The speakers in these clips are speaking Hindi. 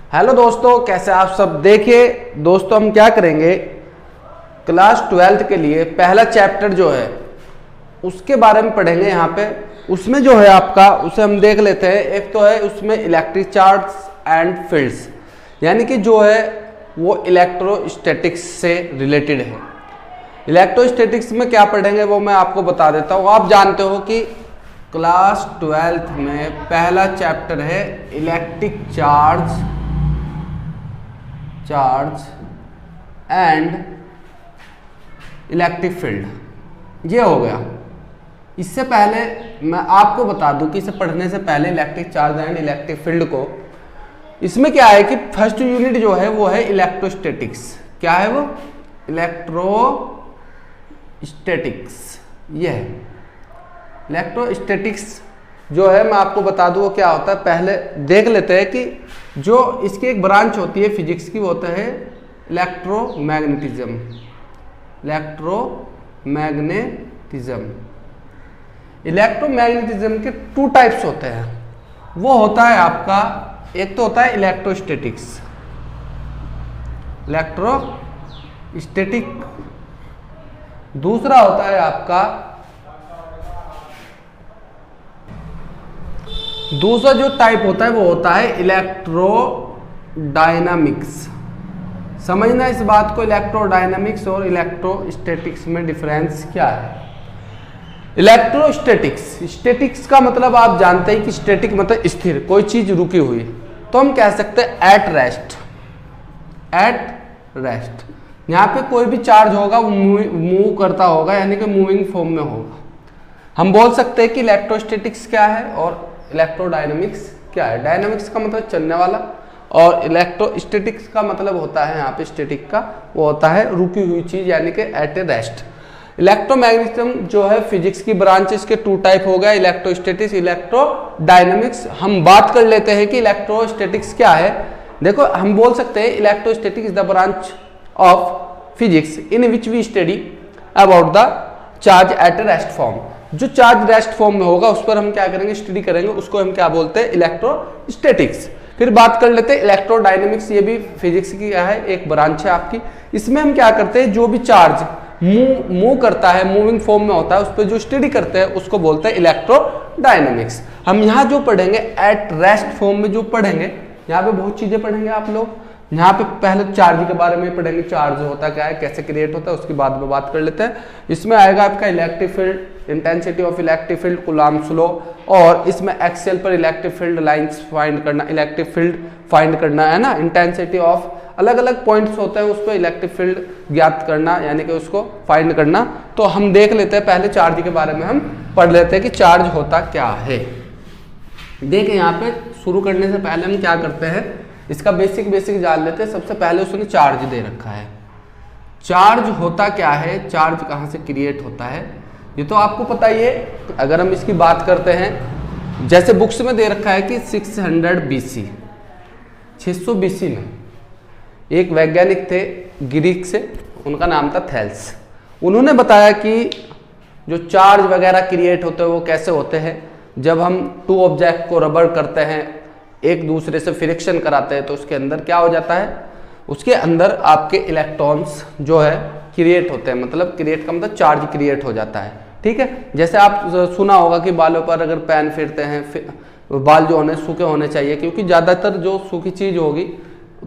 हेलो दोस्तों, कैसे आप सब। देखिए दोस्तों, हम क्या करेंगे, क्लास 12th के लिए पहला चैप्टर जो है उसके बारे में पढ़ेंगे यहाँ पे। उसमें जो है आपका, उसे हम देख लेते हैं। एक तो है उसमें इलेक्ट्रिक चार्ज एंड फील्ड्स, यानी कि जो है वो इलेक्ट्रोस्टैटिक्स से रिलेटेड है। इलेक्ट्रोस्टैटिक्स में क्या पढ़ेंगे वो मैं आपको बता देता हूँ। आप जानते हो कि क्लास 12th में पहला चैप्टर है electric charge and electric field. ये हो गया। इससे पहले मैं आपको बता दूं कि इसे पढ़ने से पहले electric charge and electric field को, इसमें क्या है कि फर्स्ट यूनिट जो है वो है इलेक्ट्रोस्टैटिक्स। क्या है वो? इलेक्ट्रोस्टैटिक्स। ये है इलेक्ट्रोस्टैटिक्स जो है, मैं आपको बता दूं वो क्या होता है। पहले देख लेते हैं कि जो इसकी एक ब्रांच होती है फिजिक्स की, वो होता है इलेक्ट्रोमैग्नेटिज्म। इलेक्ट्रोमैग्नेटिज्म के टू टाइप्स होते हैं। वो होता है आपका, एक तो होता है इलेक्ट्रोस्टैटिक, दूसरा होता है आपका, दूसरा जो टाइप होता है वो होता है इलेक्ट्रोडायनामिक्स। समझना इस बात को, इलेक्ट्रोडायनामिक्स और इलेक्ट्रोस्टैटिक्स में डिफरेंस क्या है। स्टैटिक्स का मतलब आप जानते हैं कि स्टैटिक मतलब स्थिर, कोई चीज रुकी हुई, तो हम कह सकते हैं एट रेस्ट। यहाँ पे कोई भी चार्ज होगा वो मूव करता होगा, यानी कि मूविंग फॉर्म में होगा। हम बोल सकते हैं कि इलेक्ट्रोस्टैटिक्स क्या है और इलेक्ट्रोडायनामिक्स क्या है। डायनामिक्स का मतलब चलने वाला, और इलेक्ट्रोस्टैटिक्स का मतलब होता है, यहाँ पे स्टैटिक का वो होता है रुकी हुई चीज, यानी कि एट ए रेस्ट। इलेक्ट्रोमैग्नेटिज्म जो है फिजिक्स की ब्रांच, इसके टू टाइप हो गया, इलेक्ट्रोस्टैटिक्स, इलेक्ट्रोडायनामिक्स। हम बात कर लेते हैं कि इलेक्ट्रोस्टैटिक्स क्या है। देखो, हम बोल सकते हैं electrostatics is the branch of physics in which we study about the charge at a rest form. जो चार्ज रेस्ट फॉर्म में होगा उस पर हम क्या करेंगे, स्टडी करेंगे, उसको हम क्या बोलते हैं, इलेक्ट्रोस्टैटिक्स। फिर बात कर लेते हैं इलेक्ट्रोडायनामिक्स। ये भी फिजिक्स की क्या है, एक ब्रांच है आपकी। इसमें हम क्या करते हैं, जो भी चार्ज मूव करता है, मूविंग फॉर्म में होता है, उस पर जो स्टडी करते हैं उसको बोलते हैं इलेक्ट्रोडायनामिक्स। हम यहाँ जो पढ़ेंगे एट रेस्ट फॉर्म में जो पढ़ेंगे, यहाँ पे बहुत चीजें पढ़ेंगे आप लोग। यहाँ पे पहले चार्ज के बारे में पढ़ेंगे, चार्ज होता क्या है, कैसे क्रिएट होता है, उसके बाद में बात कर लेते हैं। इसमें आएगा आपका electric field, intensity of electric field, Coulomb's law, और इसमें एक्सेल पर इलेक्ट्रिक फील्ड लाइंस फाइंड करना, इलेक्ट्रिक फील्ड फाइंड करना है ना, इंटेंसिटी ऑफ अलग अलग पॉइंट्स होते हैं उस पर इलेक्ट्रिक फील्ड ज्ञात करना, यानी कि उसको फाइंड करना। तो हम देख लेते हैं, पहले चार्ज के बारे में हम पढ़ लेते हैं कि चार्ज होता क्या है। देखिए, यहाँ पे शुरू करने से पहले हम क्या करते हैं, इसका बेसिक जान लेते हैं। सबसे पहले उसने चार्ज दे रखा है। चार्ज होता क्या है, चार्ज कहाँ से क्रिएट होता है, ये तो आपको पता ही है। अगर हम इसकी बात करते हैं, जैसे बुक्स में दे रखा है कि 600 BC, 600 BC में एक वैज्ञानिक थे ग्रीक से, उनका नाम था थेल्स। उन्होंने बताया कि जो चार्ज वगैरह क्रिएट होते हैं वो कैसे होते हैं। जब हम टू ऑब्जेक्ट को रबर करते हैं, एक दूसरे से फ्रिक्शन कराते हैं, तो उसके अंदर क्या हो जाता है, उसके अंदर आपके इलेक्ट्रॉन्स जो है क्रिएट होते हैं। मतलब क्रिएट का मतलब चार्ज क्रिएट हो जाता है। ठीक है, जैसे आप सुना होगा कि बालों पर अगर पेन फिरते हैं, बाल जो होने सूखे होने चाहिए, क्योंकि ज़्यादातर जो सूखी चीज़ होगी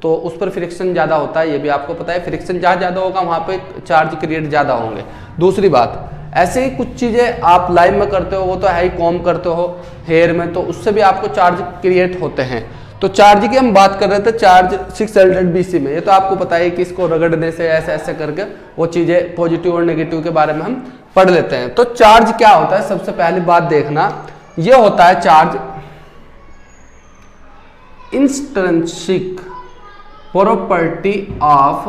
तो उस पर फ्रिक्शन ज़्यादा होता है। ये भी आपको पता है, फ्रिक्शन जहाँ ज़्यादा होगा वहाँ पे चार्ज क्रिएट ज़्यादा होंगे। दूसरी बात, ऐसे ही कुछ चीज़ें आप लाइफ में करते हो, वो तो है ही, कॉम्ब करते हो हेयर में, तो उससे भी आपको चार्ज क्रिएट होते हैं। तो चार्ज की हम बात कर रहे थे, चार्ज 600 BC में। ये तो आपको पता है कि इसको रगड़ने से ऐसे ऐसे करके वो चीज़ें पॉजिटिव और नेगेटिव के बारे में हम पढ़ लेते हैं। तो चार्ज क्या होता है, सबसे पहली बात देखना, ये होता है charge intrinsic property of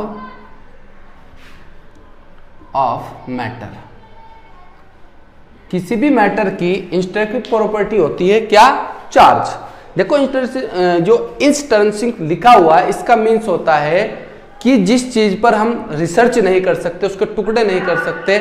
matter. किसी भी मैटर की इंट्रिंसिक प्रॉपर्टी होती है क्या, चार्ज। देखो, जो इंट्रिंसिक लिखा हुआ है, इसका मीन्स होता है कि जिस चीज पर हम रिसर्च नहीं कर सकते, उसके टुकड़े नहीं कर सकते,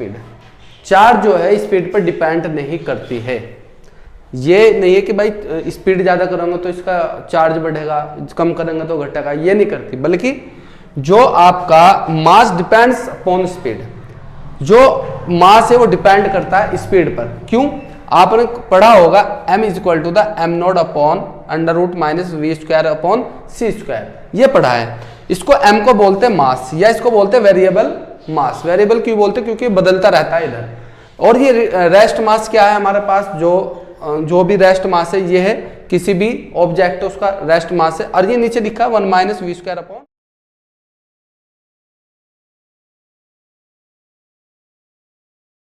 स्पीड। चार्ज जो है स्पीड पर डिपेंड नहीं करती है। ये नहीं है कि भाई स्पीड ज़्यादा करेंगे तो इसका चार्ज बढ़ेगा, कम करेंगे तो घटेगा, ये नहीं करती, बल्कि जो आपका मास डिपेंड्स अपॉन स्पीड, जो मास है वो डिपेंड करता है स्पीड पर। क्यों? आपने पढ़ा होगा m is to the m naught upon under root minus v square upon c square, ये पढ़ा है। इसको m को बोलते हैं मास, या इसको बोलते हैं वेरिएबल मास। वेरिएबल क्यों बोलते हैं? क्योंकि बदलता रहता है इधर। और ये रेस्ट मास क्या है हमारे पास? जो भी रेस्ट मास है ये है किसी भी ऑब्जेक्ट उसका रेस्ट मास है, और ये नीचे लिखा है 1 माइनस वी स्क्वायर अपॉन